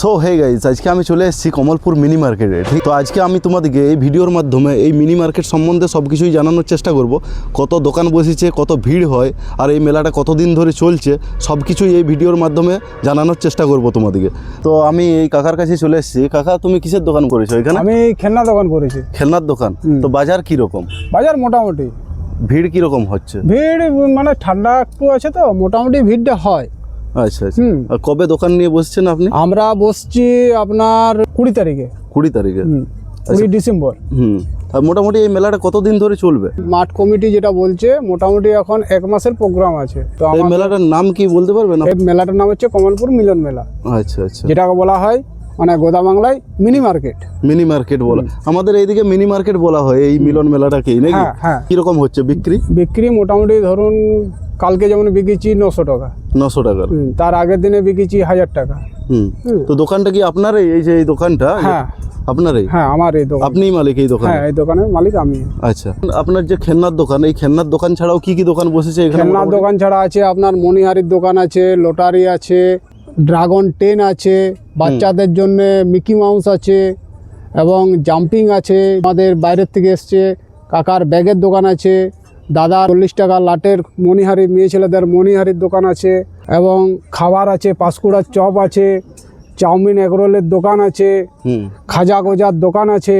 So hey guys, আজকে আমি চলে এসেছি কমলপুর মিনি মার্কেটে। ঠিক তো আজকে আমি তোমাদেরকে এই ভিডিওর মাধ্যমে এই মিনি মার্কেট সম্বন্ধে সব কিছুই জানানোর চেষ্টা করব। কত দোকান বসেছে, কত ভিড় হয়, আর এই মেলাটা কতদিন ধরে চলছে, সব কিছুই এই ভিডিওর মাধ্যমে জানানোর চেষ্টা করব তোমাদেরকে। তো আমি এই কাকার কাছে চলে এসেছি। কাকা, তুমি কিসের দোকান করেছো এখানে? আমি খেলনা দোকান করেছি। খেলনার দোকান। তো বাজার কীরকম? বাজার মোটামুটি। ভিড় কীরকম হচ্ছে? ভিড় মানে ঠান্ডা একটু আছে তো মোটামুটি ভিড়টা হয়। আচ্ছা আচ্ছা। আর কবে দোকান নিয়ে বসছেন আপনি? আমরা বসছি আপনার 20 তারিখে। 20 তারিখে? 20 ডিসেম্বর। আর মোটামুটি এই মেলাটা কতদিন ধরে চলবে? মাঠ কমিটি যেটা বলছে মোটামুটি এখন 1 মাসের প্রোগ্রাম আছে। তো এই মেলাটার নাম কি বলতে পারবেন? এই মেলাটার নাম হচ্ছে কমলপুর মিলন মেলা। আচ্ছা আচ্ছা। যেটাকে বলা হয় মানে গোদা বাংলায় মিনি মার্কেট। মিনি মার্কেট বলা, আমাদের এইদিকে মিনি মার্কেট বলা হয় এই মিলন মেলাটাকেই, নাকি? হ্যাঁ। কিরকম হচ্ছে বিক্রি? বিক্রি মোটামুটি ধরুন কালকে যেমন বিকেছি 900 টাকা। 900 টাকার। তার আগের দিনে বিকেছি 1000 টাকা। তো দোকানটা কি আপনারই? এই যে এই দোকানটা আপনারই? হ্যাঁ, আমার এই দোকান। আপনিই মালিক এই দোকান? হ্যাঁ, এই দোকানের মালিক আমি। আচ্ছা, আপনার যে খেলনার দোকান, এই খেলনার দোকান ছাড়াও কি কি দোকান বসেছে এখানে? খেলনার দোকান ছাড়া আছে আপনার মণিহারির দোকান আছে, লটারি আছে, ড্রাগন 10 আছে, বাচ্চাদের জন্য মিকি মাউস আছে এবং জাম্পিং আছে। আমাদের বাইরের থেকে এসছে কাকার ব্যাগের দোকান আছে, দাদা 40 টাকা লাটের মণিহারি, মেয়ে ছেলেদের মণিহারির দোকান আছে এবং খাবার আছে, পাঁশকুড়ার চপ আছে, চাউমিন এগরোলের দোকান আছে, খাজা গজার দোকান আছে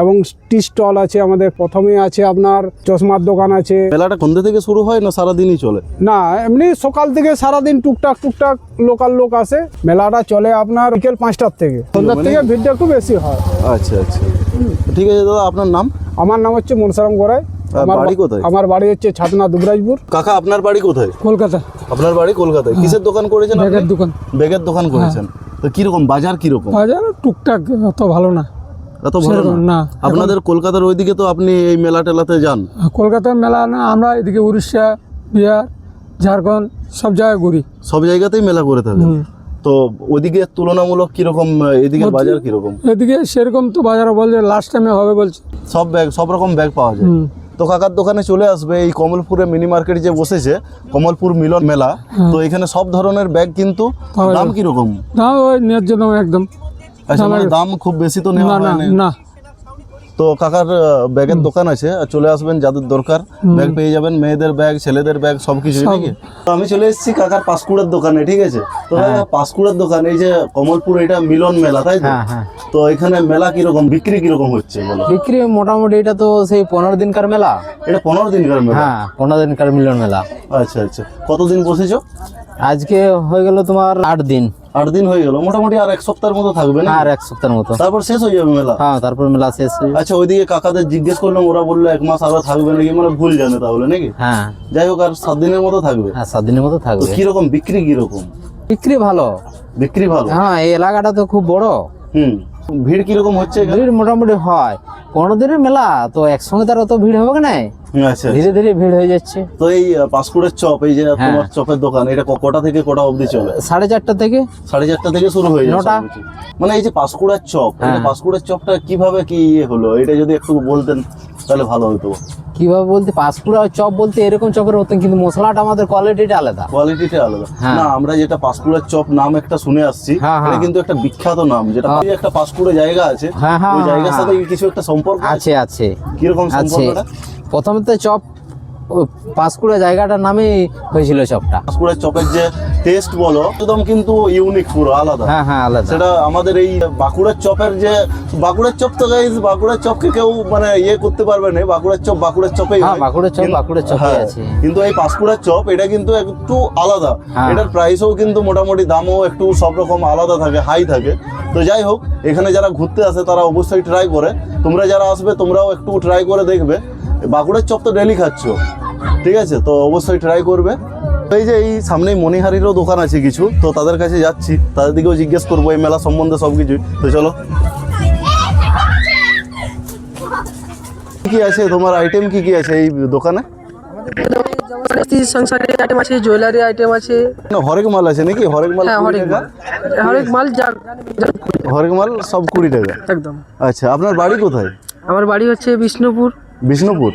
এবং টি স্টল আছে। আমাদের প্রথমে আছে আপনার চশমার দোকান আছে। মেলাটা সন্ধ্যে থেকে শুরু হয় না সারাদিনই চলে? না, এমনি সকাল থেকে সারাদিন টুকটাক লোকাল লোক আসে। মেলাটা চলে আপনার বিকেল 5টার থেকে। সন্ধ্যার থেকে ভিড়টা একটু বেশি হয়। আচ্ছা আচ্ছা, ঠিক আছে দাদা। আপনার নাম? আমার নাম হচ্ছে মনসারাম গড়াই। বাড়ি কোথায়? আমার বাড়ি হচ্ছে ছাতনা দুবরাজপুর। কাকা, আপনার বাড়ি কোথায়? কলকাতা। আপনার বাড়ি কলকাতায়? কিসের দোকান করেছেন? ব্যাগের দোকান। ব্যাগের দোকান করেছেন। তো কিরকম বাজার কিরকম? বাজার টুকটাক, অত ভালো না। এত ভালো না? আপনাদের কলকাতার ওইদিকে তো আপনি এই মেলা টেলাতে যান? কলকাতার মেলা না, আমরা এদিকে উড়িষ্যা, বিহার, ঝাড়খণ্ড সব জায়গায় ঘুরি। সব জায়গাতেই মেলা করে থাকেন? তো ওইদিকে তুলনামূলক কিরকম, এদিকে বাজার কিরকম? এদিকে সেরকম তো বাজার বলছে লাস্ট টাইমে হবে বলছে। সব ব্যাগ, সব রকম ব্যাগ পাওয়া যায়। তো কাকার দোকানে চলে আসবে এই কমলপুরে মিনি মার্কেট যে বসেছে, কমলপুর মিলন মেলা। তো এখানে সব ধরনের ব্যাগ, কিন্তু দাম কিরকম? দাম ওই ন্যায্য দাম একদম। আচ্ছা, মানে দাম খুব বেশি তো নেওয়া হয় না? তো কাকার ব্যাগের দোকান আছে, চলে আসবেন, যাদের দরকার ব্যাগ পেয়ে যাবেন। মেয়েদের ব্যাগ, ছেলেদের ব্যাগ, সবকিছু। নাকি? তো আমি চলে এসেছি কাকার পাঁশকুড়ার দোকানে। ঠিক আছে, তো পাঁশকুড়ার দোকান, এই যে কমলপুর, এটা মিলন মেলা, তাই তো? তো এখানে মেলা কিরকম, বিক্রি কিরকম হচ্ছে বলো? বিক্রি মোটামুটি, এটা তো সেই 15 দিনকার মেলা। এটা 15 দিনকার মেলা? হ্যাঁ, 15 দিনকার মিলন মেলা। আচ্ছা আচ্ছা। কতদিন বসেছো? আজকে হয়ে গেল তোমার 8 দিন। 8 দিন হয়ে গেল। মোটামুটি আর 1 সপ্তাহের মতো থাকবে না? আর 1 সপ্তাহের মতো, তারপর শেষ হয়ে যাবে মেলা? হ্যাঁ, তারপর মেলা শেষ হয়ে যাবে। আচ্ছা, ওইদিকে কাকাদের জিজ্ঞেস করলাম, ওরা বললো 1 মাস আরো থাকবে নাকি, মানে ভুল জানে তাহলে, নাকি? হ্যাঁ, যাই হোক, আর 7 দিনের মতো থাকবে? হ্যাঁ, 7 দিনের মতো থাকবে। কিরকম বিক্রি কিরকম? বিক্রি ভালো। বিক্রি ভালো? হ্যাঁ, এই এলাকাটা তো খুব বড়। ভিড় কিরকম হচ্ছে? ভিড় মোটামুটি হয়। 15 দিনের মেলা তো একসঙ্গে তার অত ভিড় হবে না। আচ্ছা, ধীরে ধীরে ভিড় হয়ে যাচ্ছে। তো এই পাঁশকুড়ের চপ, এই যে তোমার চপের দোকান, এটা কটা থেকে কটা অবধি চলে? 4:30 থেকে। 4:30 থেকে শুরু হয়ে যায় 9টা। মানে এই যে পাঁশকুড়ার চপ, এই পাঁশকুড়ার চপটা কিভাবে কি হলো, এটা যদি একটু বলতেন তাহলে ভালো হতো। কিভাবে বলতে, পাঁশকুড়া চপ বলতে এরকম চপের মতন, কিন্তু মশলাটা আমাদের কোয়ালিটিটা আলাদা। কোয়ালিটিটা আলাদা? না, আমরা যেটা পাঁশকুড়ার চপ নাম একটা শুনে আসছি, এটা কিন্তু একটা বিখ্যাত নাম, যেটা একটা পাঁশকুড়ে জায়গা আছে, ওই জায়গার সাথে কিছু একটা সম্পর্ক আছে। আছে। কিরকম সম্পর্কটা? প্রথমে তো চপ পাঁশকুড়া জায়গাটার নামে হয়েছিল চপটা। পাঁশকুড়ার চপের যে টেস্ট বলো, একদম কিন্তু ইউনিক, পুরো আলাদা। হ্যাঁ, আলাদা। সেটা আমাদের এই বাঁকুড়ার চপের যে, বাঁকুড়ার চপ তো গাইস, বাঁকুড়ার চপকে কেউ মানে ইয়ে করতে পারবে না। বাঁকুড়ার চপ বাঁকুড়ার চপেই হয়। বাঁকুড়ার চপ বাঁকুড়ার চপই আছে। কিন্তু এই পাঁশকুড়ার চপ, এটা কিন্তু একটু আলাদা। এটার প্রাইসও কিন্তু মোটামুটি, দামও একটু সব রকম আলাদা থাকে, হাই থাকে। তো যাই হোক, এখানে যারা ঘুরতে আসে তারা অবশ্যই ট্রাই করে। তোমরা যারা আসবে তোমরাও একটু ট্রাই করে দেখবে। বাঁকুড়ার চপ তো ডেলি খাচ্ছ, ঠিক আছে? তো অবশ্যই ট্রাই করবে। এই যে এই সামনেই মণিহারিরও দোকান আছে কিছু, তো তাদের কাছে যাচ্ছি, তাদের দিকেও জিজ্ঞেস করবো এই মেলা সম্বন্ধে সব কিছুই। তো চলো। কি আছে তোমার আইটেম, কি কি আছে এই দোকানে? সংসারের আইটেম আছে, জুয়েলারি আইটেম আছে। হরেক মাল আছে নাকি? হরেক মাল? হ্যাঁ, হরেক মাল হরেক মাল সব 20 টাকা একদম। আচ্ছা, আপনার বাড়ি কোথায়? আমার বাড়ি হচ্ছে বিষ্ণুপুর। বিষ্ণুপুর?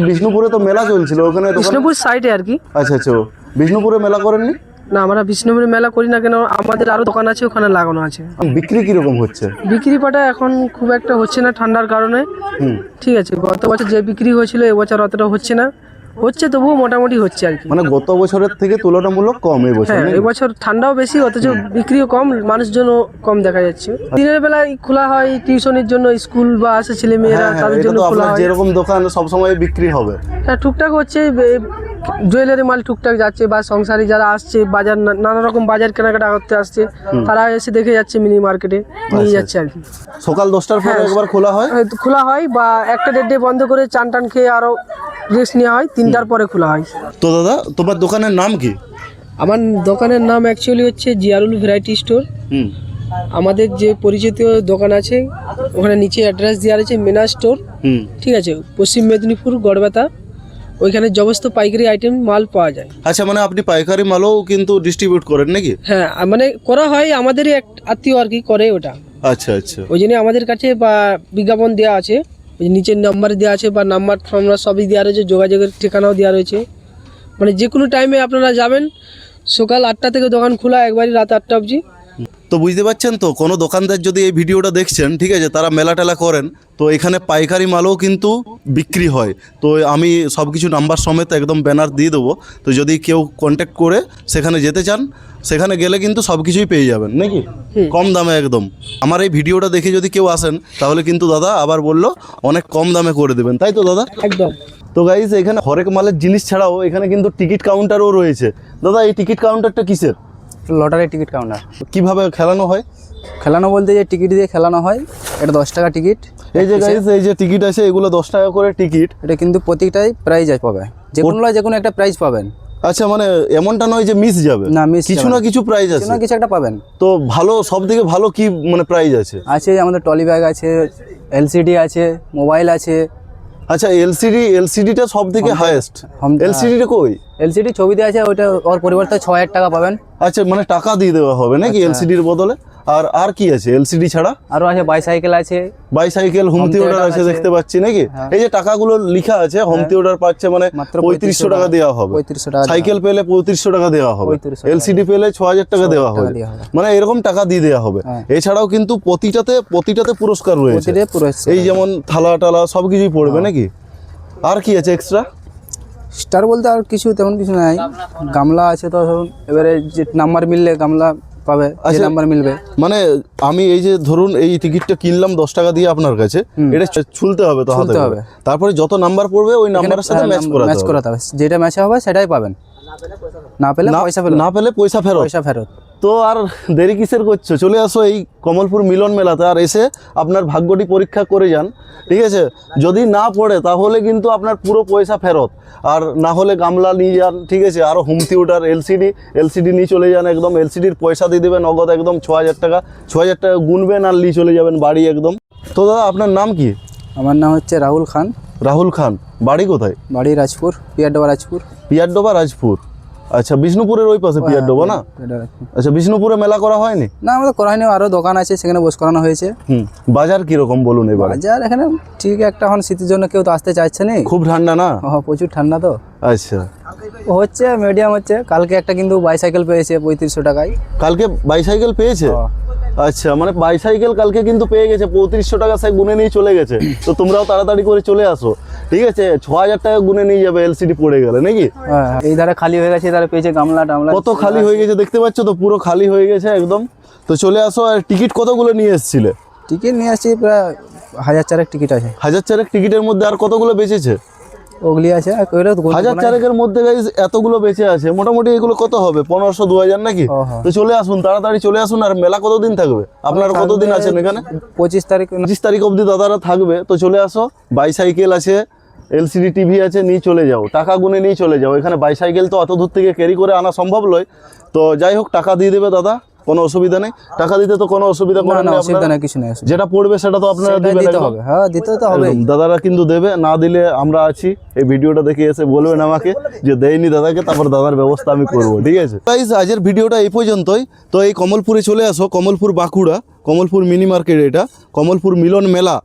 বিষ্ণুপুরে তো মেলা চলছিল, ওখানে বিষ্ণুপুর সাইডে আর কি। আচ্ছা আচ্ছা, বিষ্ণুপুরে মেলা করেননি? না আমরা বিষ্ণুপুরে মেলা করি না কেন, আমাদের আরো দোকান আছে ওখানে লাগানো আছে। বিক্রি কিরকম হচ্ছে? বিক্রি পাটা এখন খুব একটা হচ্ছে না ঠান্ডার কারণে। হুম। ঠিক আছে, গত বছর যে বিক্রি হয়েছিল এবছর অতটা হচ্ছে না, হচ্ছে তবুও মোটামুটি হচ্ছে আর কি। মানে গত বছরের থেকে তুলনামূলক কম এই বছর হ্যাঁ, নাকি? এবছর ঠান্ডাও বেশি অথচ বিক্রিও কম, মানুষজনও কম দেখা যাচ্ছে। দিনের বেলায় খোলা হয় টিউশনের জন্য, স্কুল বা আসে ছেলে মেয়েরা হ্যাঁ, হ্যাঁ, তাদের এটা জন্য তো খোলা আপনার হয়। যেরকম দোকান সবসময় বিক্রি হবে। হ্যাঁ, টুকটাক হচ্ছে, জুয়েলারি মাল টুকটাক যাচ্ছে, বা সংসারী যারা আসছে বাজার নানা রকম বাজার কেনাকাটা করতে আসছে, তারা এসে দেখে যাচ্ছে মিনি মার্কেটে নিয়ে যাচ্ছে আর কি। সকাল 10টার পরে হ্যাঁ। একবার খোলা হয়। খোলা হয় বা 1-1:30 বন্ধ করে চান টান খেয়ে আরো রেস্ট নেওয়া হয়, 3টার পরে খোলা হয়। তো দাদা তোমার দোকানের নাম কি? আমার দোকানের নাম অ্যাকচুয়ালি হচ্ছে জিয়ারুল ভ্যারাইটি স্টোর। হুম। আমাদের যে পরিচিত দোকান আছে ওখানে নিচে অ্যাড্রেস দেওয়া আছে মিনা স্টোর। হুম। ঠিক আছে, পশ্চিম মেদিনীপুর গড়বেতা, ওইখানে সমস্ত পাইকারি আইটেম মাল পাওয়া যায়। আচ্ছা, মানে আপনি পাইকারি মালও কিন্তু ডিস্ট্রিবিউট করেন নাকি? হ্যাঁ, মানে করা হয়, আমাদেরই এক আত্মীয় আর কি করে ওটা। আচ্ছা আচ্ছা। ওই জন্য আমাদের কাছে বা বিজ্ঞাপন দেওয়া আছে, ওই নিচের নাম্বার দেওয়া আছে বা নাম্বার ফাম্বার সবই দেওয়া রয়েছে, যোগাযোগের ঠিকানাও দেওয়া রয়েছে। মানে যে কোনো টাইমে আপনারা যাবেন, সকাল 8টা থেকে দোকান খোলা, একবারই রাত 8টা অবধি। তো বুঝতে পারছেন তো, কোনো দোকানদার যদি এই ভিডিওটা দেখছেন, ঠিক আছে, তারা মেলা টেলা করেন, তো এখানে পাইকারি মালও কিন্তু বিক্রি হয়। তো আমি সব কিছু নাম্বার সমেত একদম ব্যানার দিয়ে দেবো। তো যদি কেউ কন্ট্যাক্ট করে সেখানে যেতে চান, সেখানে গেলে কিন্তু সব কিছুই পেয়ে যাবেন নাকি, কম দামে একদম। আমার এই ভিডিওটা দেখে যদি কেউ আসেন, তাহলে কিন্তু দাদা আবার বললো অনেক কম দামে করে দেবেন, তাই তো দাদা? একদম। তো গাইস, এখানে হরেক মালের জিনিস ছাড়াও এখানে কিন্তু টিকিট কাউন্টারও রয়েছে। দাদা, এই টিকিট কাউন্টারটা কিসের? Lottery ticket counter. কিভাবে খেলানো হয়? খেলানো বলতে যে টিকিট দিয়ে খেলানো হয়, এটা 10 টাকা টিকিট। এই যে গাইস, এই যে টিকিট আছে, এগুলো 10 টাকা করে টিকিট। এটা কিন্তু প্রত্যেকটাই প্রাইজ পাবে, যে কোনো একটা প্রাইজ পাবেন। আচ্ছা, মানে এমনটা নয় যে মিস যাবে, না, miss কিছু যাবে না না। কিছু প্রাইজ কিছু আছে। না কিছু একটা পাবেন। তো ভালো, সব থেকে ভালো কি মানে প্রাইজ আছে? আছে আমাদের টলি ব্যাগ আছে, এলসিডি আছে, মোবাইল আছে। আচ্ছা, এলসিডিটা সব থেকে হাইয়েস্ট। হম- এলসিডিটা কই? এলসিডি ছবিতে আছে, ওইটা ওর পরিবর্তে 6000 টাকা পাবেন। আচ্ছা, মানে টাকা দিয়ে দেওয়া হবে নাকি এলসিডির বদলে? আর কি আছে এলসিডি ছাড়া? আরও আছে বাইসাইকেল আছে। বাইসাইকেল, হোম থিয়েটার আছে দেখতে পাচ্ছি নাকি। এই যে টাকাগুলো লেখা আছে, হোম থিয়েটার পাচ্ছে মানে মাত্র 3500 টাকা দেওয়া হবে। 3500 টাকা। সাইকেল পেলে 3500 টাকা দেওয়া হবে। 3500 টাকা। এলসিডি পেলে 6000 টাকা দেওয়া হবে। দেওয়া হবে। মানে এরকম টাকা দিয়ে দেওয়া হবে। এছাড়াও কিন্তু প্রতিটাতে পুরস্কার রয়েছে। প্রতিটা পুরস্কার। এই যেমন থালা টালা সব কিছুই পড়বে নাকি? আর কি আছে এক্সট্রা? স্টার বলতে আর কিছু তেমন কিছু নাই। গামলা আছে, তো ধরুন এবারে যে নাম্বার মিললে গামলা পাবে, যে আচ্ছা। নাম্বার মিলবে। মানে আমি এই যে ধরুন এই টিকিটটা কিনলাম 10 টাকা দিয়ে আপনার কাছে, এটা ছুলতে হবে তো হাতে ছুলতে করে। হবে। তারপরে যত নাম্বার পড়বে ওই নাম্বারের সাথে ম্যাচ ম্যাচ করাতে করাতে হবে, যেটা ম্যাচে হবে সেটাই পাবেন। না পেলে পয়সা ফেরত। না পেলে পয়সা ফেরত। পয়সা ফেরত। তো আর দেরি কিসের করছো, চলে আসো এই কমলপুর মিলন মেলাতে, আর এসে আপনার ভাগ্যটি পরীক্ষা করে যান। ঠিক আছে, যদি না পড়ে তাহলে কিন্তু আপনার পুরো পয়সা ফেরত, আর না হলে গামলা নিয়ে যান। ঠিক আছে, আরও হোম থিয়েটার, এলসিডি নিয়ে চলে যান। একদম এলসিডির পয়সা দিয়ে দেবেন নগদ, একদম 6000 টাকা গুনবেন আর নিয়ে চলে যাবেন বাড়ি একদম। তো দাদা, আপনার নাম কি? আমার নাম হচ্ছে রাহুল খান। রাহুল খান। বাড়ি কোথায়? বাড়ি রাজপুর, পিয়ারডোবা রাজপুর। পিয়ারডোবা রাজপুর। আচ্ছা, বিষ্ণুপুরের ওই পাশে পিয়ারডোবা না? পিয়ারডোবা রাজপুর। আচ্ছা, বিষ্ণুপুরে মেলা করা হয়নি? না, আমাদের করা হয়নি, আরও দোকান আছে, সেখানে বস করানো হয়েছে। বাজার কিরকম বলুন এবার? বাজার এখানে ঠিক একটা, এখন শীতের জন্য কেউ তো আসতে চাইছে না। খুব ঠান্ডা না? প্রচুর ঠান্ডা তো। আচ্ছা, হচ্ছে মিডিয়াম হচ্ছে। কালকে একটা কিন্তু বাইসাইকেল পেয়েছে 3500 টাকায়। কালকে বাইসাইকেল পেয়েছে? আচ্ছা, মানে বাইসাইকেল কালকে কিন্তু পেয়ে গেছে 3500 টাকা, সে গুনে নিয়ে চলে গেছে। তো তোমরাও তাড়াতাড়ি করে চলে আসো। ঠিক আছে, 6000 টাকা গুনে নিয়ে যাবে এলসিডি পড়ে গেলে নাকি। হ্যাঁ, এই ধারে খালি হয়ে গেছে, তাহলে পেয়েছে গামলা টামলা। কত খালি হয়ে গেছে দেখতে পাচ্ছ তো, পুরো খালি হয়ে গেছে একদম। তো চলে আসো। আর টিকিট কতগুলো নিয়ে এসেছিলে? টিকিট নিয়ে আসছি প্রায় 1000 টিকিট আছে। 1000 টিকিটের মধ্যে আর কতগুলো বেঁচেছে? ওগুলি আছে, আর ওইটা তো গোল 1000 মধ্যে গাইস এতগুলো বেঁচে আছে। মোটামুটি এগুলো কত হবে? 1500-2000 নাকি? তো চলে আসুন, তাড়াতাড়ি চলে আসুন। আর মেলা কতদিন থাকবে? আপনারা কতদিন আছেন এখানে? 25 তারিখ। 25 তারিখ অবধি দাদারা থাকবে। তো চলে আসো, বাইসাইকেল আছে, এলসিডি টিভি আছে, নিয়ে চলে যাও, টাকা গুনে নিয়ে চলে যাও। এখানে বাইসাইকেল তো অত দূর থেকে ক্যারি করে আনা সম্ভব নয়। তো যাই হোক, টাকা দিয়ে দেবে দাদা, কোনো অসুবিধা নেই। টাকা দিতে তো কোনো অসুবিধা না, করেন না, না অসুবিধা আপনারা? নেই, কিছু নেই। যেটা পড়বে সেটা তো আপনারা সেটা দিবেন দিতে একদম। হবে। হ্যাঁ, দিতে তো হবে। একদম, দাদারা কিন্তু দেবে। না দিলে আমরা আছি, এই ভিডিওটা দেখে এসে বলবেন আমাকে যে দেয়নি দাদাকে, তারপর দাদার ব্যবস্থা আমি করবো। ঠিক আছে গাইস, আজকের ভিডিওটা এই পর্যন্তই। তো এই কমলপুরে চলে আসো, কমলপুর বাঁকুড়া, কমলপুর মিনি মার্কেট, এটা কমলপুর মিলন মেলা।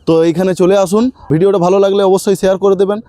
তো এইখানে চলে আসুন। ভিডিওটা ভালো লাগলে অবশ্যই শেয়ার করে দেবেন।